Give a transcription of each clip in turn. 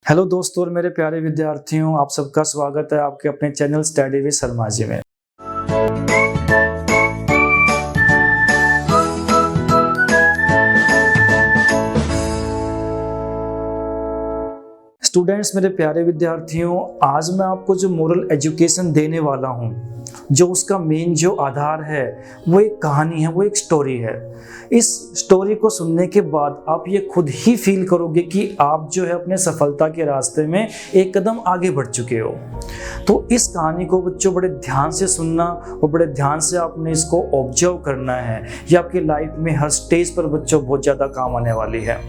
Hello दोस्तों और मेरे प्यारे विद्यार्थियों, आप सबका स्वागत है आपके अपने channel study with Sharma ji में। स्टूडेंट्स, मेरे प्यारे विद्यार्थियों, आज मैं आपको जो मोरल एजुकेशन देने वाला हूँ, जो उसका मेन जो आधार है वो एक कहानी है, वो एक स्टोरी है। इस स्टोरी को सुनने के बाद आप ये खुद ही फील करोगे कि आप जो है अपने सफलता के रास्ते में एक कदम आगे बढ़ चुके हो। तो इस कहानी को बच्चों बड़े ध्यान से सुनना और बड़े ध्यान से आपने इसको ऑब्जर्व करना है। ये आपकी लाइफ में हर स्टेज पर बच्चों बहुत ज़्यादा काम आने वाली है।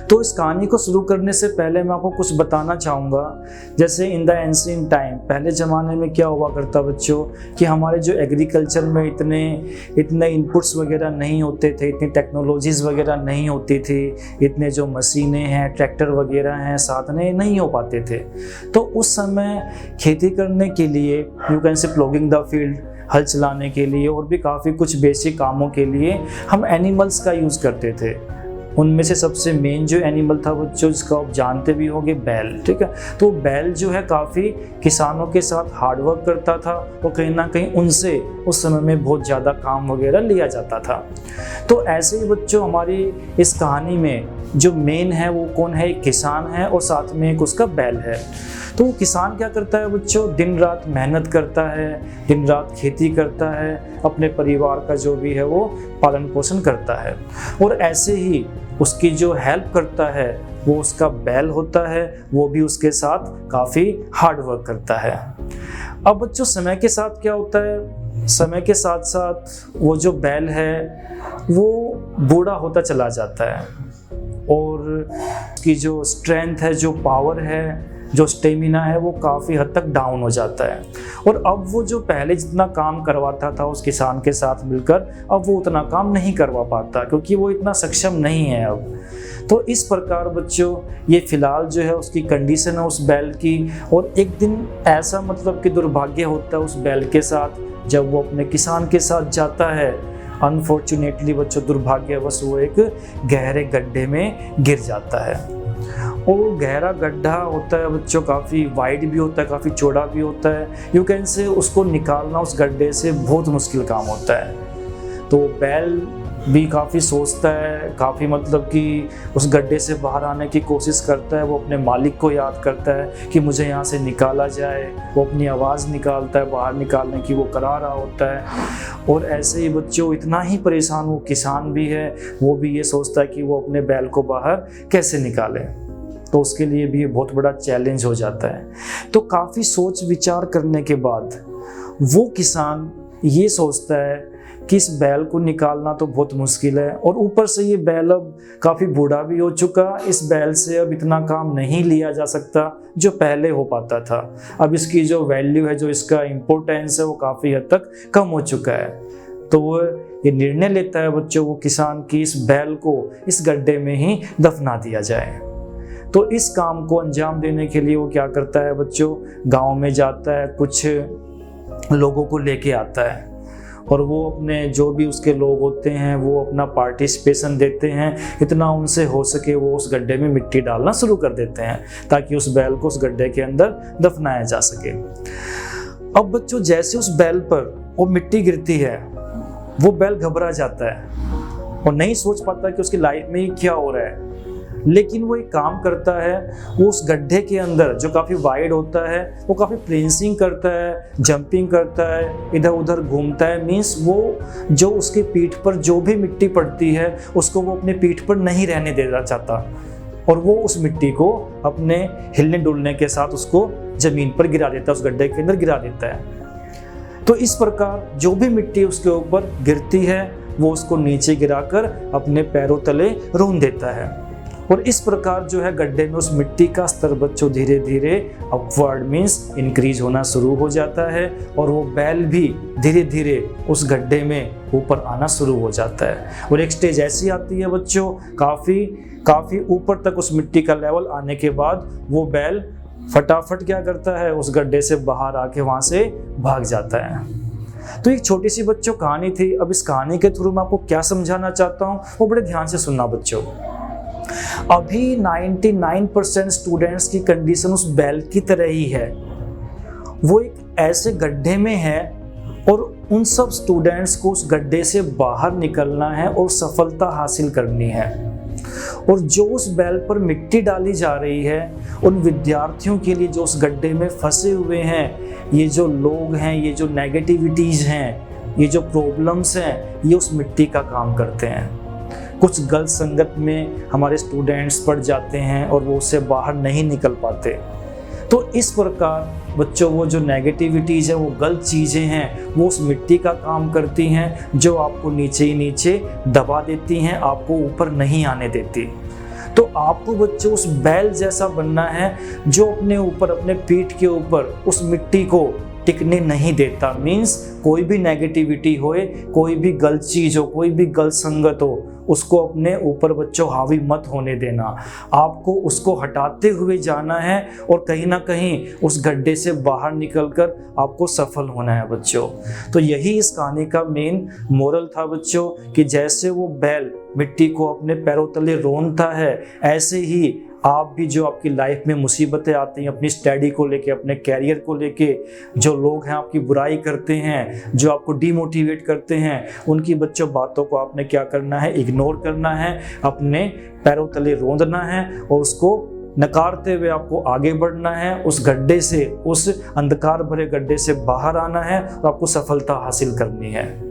तो इस कहानी को शुरू करने से पहले मैं आपको कुछ बताना चाहूँगा। जैसे इन द एंशिएंट टाइम, पहले ज़माने में क्या हुआ करता बच्चों कि हमारे जो एग्रीकल्चर में इतने इनपुट्स वगैरह नहीं होते थे, इतनी टेक्नोलॉजीज़ वगैरह नहीं होती थी, इतने जो मशीनें हैं, ट्रैक्टर वगैरह हैं, साधने नहीं हो पाते थे। तो उस समय खेती करने के लिए you can say plogging the field, हल चलाने के लिए और भी काफ़ी कुछ बेसिक कामों के लिए हम एनिमल्स का यूज़ करते थे। उनमें से सबसे मेन जो एनिमल था बच्चों, जिसका आप जानते भी होंगे, बैल। ठीक है, तो बैल जो है काफ़ी किसानों के साथ हार्ड वर्क करता था और कहीं ना कहीं उनसे उस समय में बहुत ज़्यादा काम वगैरह लिया जाता था। तो ऐसे ही बच्चों हमारी इस कहानी में जो मेन है वो कौन है? एक किसान है और साथ में एक उसका बैल है। तो वो किसान क्या करता है बच्चों? दिन रात मेहनत करता है, दिन रात खेती करता है, अपने परिवार का जो भी है वो पालन पोषण करता है। और ऐसे ही उसकी जो हेल्प करता है वो उसका बैल होता है, वो भी उसके साथ काफ़ी हार्ड वर्क करता है। अब बच्चों समय के साथ क्या होता है? समय के साथ साथ वो जो बैल है वो बूढ़ा होता चला जाता है और उसकी जो स्ट्रेंथ है, जो पावर है, जो स्टेमिना है वो काफ़ी हद तक डाउन हो जाता है। और अब वो जो पहले जितना काम करवाता था उस किसान के साथ मिलकर, अब वो उतना काम नहीं करवा पाता क्योंकि वो इतना सक्षम नहीं है अब। तो इस प्रकार बच्चों ये फिलहाल जो है उसकी कंडीशन है उस बैल की। और एक दिन ऐसा मतलब कि दुर्भाग्य होता है उस बैल के साथ, जब वो अपने किसान के साथ जाता है, अनफॉर्चुनेटली बच्चों दुर्भाग्यवश वो एक गहरे गड्ढे में गिर जाता है। और गहरा गड्ढा होता है बच्चों, काफ़ी वाइड भी होता है, काफ़ी चौड़ा भी होता है। यू कैन से उसको निकालना उस गड्ढे से बहुत मुश्किल काम होता है। तो बैल भी काफ़ी सोचता है, काफ़ी मतलब कि उस गड्ढे से बाहर आने की कोशिश करता है। वो अपने मालिक को याद करता है कि मुझे यहाँ से निकाला जाए। वो अपनी आवाज़ निकालता है, बाहर निकालने की वो करा रहा होता है। और ऐसे ही बच्चों इतना ही परेशान वो किसान भी है, वो भी ये सोचता है कि वो अपने बैल को बाहर कैसे निकाले। तो उसके लिए भी ये बहुत बड़ा चैलेंज हो जाता है। तो काफ़ी सोच विचार करने के बाद वो किसान ये सोचता है कि इस बैल को निकालना तो बहुत मुश्किल है और ऊपर से ये बैल अब काफ़ी बूढ़ा भी हो चुका। इस बैल से अब इतना काम नहीं लिया जा सकता जो पहले हो पाता था। अब इसकी जो वैल्यू है, जो इसका इम्पोर्टेंस है, वो काफ़ी हद तक कम हो चुका है। तो वो ये निर्णय लेता है बच्चों वो किसान की इस बैल को इस गड्ढे में ही दफना दिया जाए। तो इस काम को अंजाम देने के लिए वो क्या करता है बच्चों? गांव में जाता है, कुछ लोगों को लेके आता है और वो अपने जो भी उसके लोग होते हैं वो अपना पार्टिसिपेशन देते हैं। इतना उनसे हो सके वो उस गड्ढे में मिट्टी डालना शुरू कर देते हैं ताकि उस बैल को उस गड्ढे के अंदर दफनाया जा सके। अब बच्चों जैसे उस बैल पर वो मिट्टी गिरती है, वो बैल घबरा जाता है और नहीं सोच पाता कि उसकी लाइफ में क्या हो रहा है। लेकिन वो एक काम करता है, वो उस गड्ढे के अंदर जो काफ़ी वाइड होता है वो काफ़ी प्लेंसिंग करता है, जंपिंग करता है, इधर उधर घूमता है। मीन्स वो जो उसकी पीठ पर जो भी मिट्टी पड़ती है उसको वो अपने पीठ पर नहीं रहने देना चाहता और वो उस मिट्टी को अपने हिलने डुलने के साथ उसको ज़मीन पर गिरा देता है, उस गड्ढे के अंदर गिरा देता है। तो इस प्रकार जो भी मिट्टी उसके ऊपर गिरती है वो उसको नीचे गिराकर अपने पैरों तले रोन देता है। और इस प्रकार जो है गड्ढे में उस मिट्टी का स्तर बच्चों धीरे धीरे अपवर्ड मीन्स इंक्रीज होना शुरू हो जाता है और वो बैल भी धीरे धीरे उस गड्ढे में ऊपर आना शुरू हो जाता है। और एक स्टेज ऐसी आती है बच्चों, काफ़ी ऊपर तक उस मिट्टी का लेवल आने के बाद वो बैल फटाफट क्या करता है? उस गड्ढे से बाहर आके वहाँ से भाग जाता है। तो एक छोटी सी बच्चों कहानी थी। अब इस कहानी के थ्रू मैं आपको क्या समझाना चाहता हूँ वो बड़े ध्यान से सुनना बच्चों। अभी 99% स्टूडेंट्स की कंडीशन उस बैल की तरह ही है। वो एक ऐसे गड्ढे में है और उन सब स्टूडेंट्स को उस गड्ढे से बाहर निकलना है और सफलता हासिल करनी है। और जो उस बैल पर मिट्टी डाली जा रही है, उन विद्यार्थियों के लिए जो उस गड्ढे में फंसे हुए हैं, ये जो लोग हैं, ये जो नेगेटिविटीज़ हैं, ये जो प्रॉब्लम्स हैं, ये उस मिट्टी का काम करते हैं। कुछ गलत संगत में हमारे स्टूडेंट्स पड़ जाते हैं और वो उससे बाहर नहीं निकल पाते। तो इस प्रकार बच्चों, वो जो नेगेटिविटीज़ है, वो गलत चीज़ें हैं, वो उस मिट्टी का काम करती हैं जो आपको नीचे ही नीचे दबा देती हैं, आपको ऊपर नहीं आने देती। तो आपको बच्चों उस बैल जैसा बनना है जो अपने ऊपर, अपने पीठ के ऊपर उस मिट्टी को टिकने नहीं देता। मीन्स कोई भी नेगेटिविटी होए, कोई भी गलत चीज़ हो, कोई भी गलत संगत हो, उसको अपने ऊपर बच्चों हावी मत होने देना। आपको उसको हटाते हुए जाना है और कहीं ना कहीं उस गड्ढे से बाहर निकलकर आपको सफल होना है बच्चों। तो यही इस कहानी का मेन मोरल था बच्चों, कि जैसे वो बैल मिट्टी को अपने पैरों तले रोंदता है, ऐसे ही आप भी, जो आपकी लाइफ में मुसीबतें आती हैं, अपनी स्टडी को लेके, अपने कैरियर को लेके, जो लोग हैं आपकी बुराई करते हैं, जो आपको डिमोटिवेट करते हैं, उनकी बच्चों बातों को आपने क्या करना है, इग्नोर करना है, अपने पैरों तले रोंदना है और उसको नकारते हुए आपको आगे बढ़ना है। उस गड्ढे से, उस अंधकार भरे गड्ढे से बाहर आना है और आपको सफलता हासिल करनी है।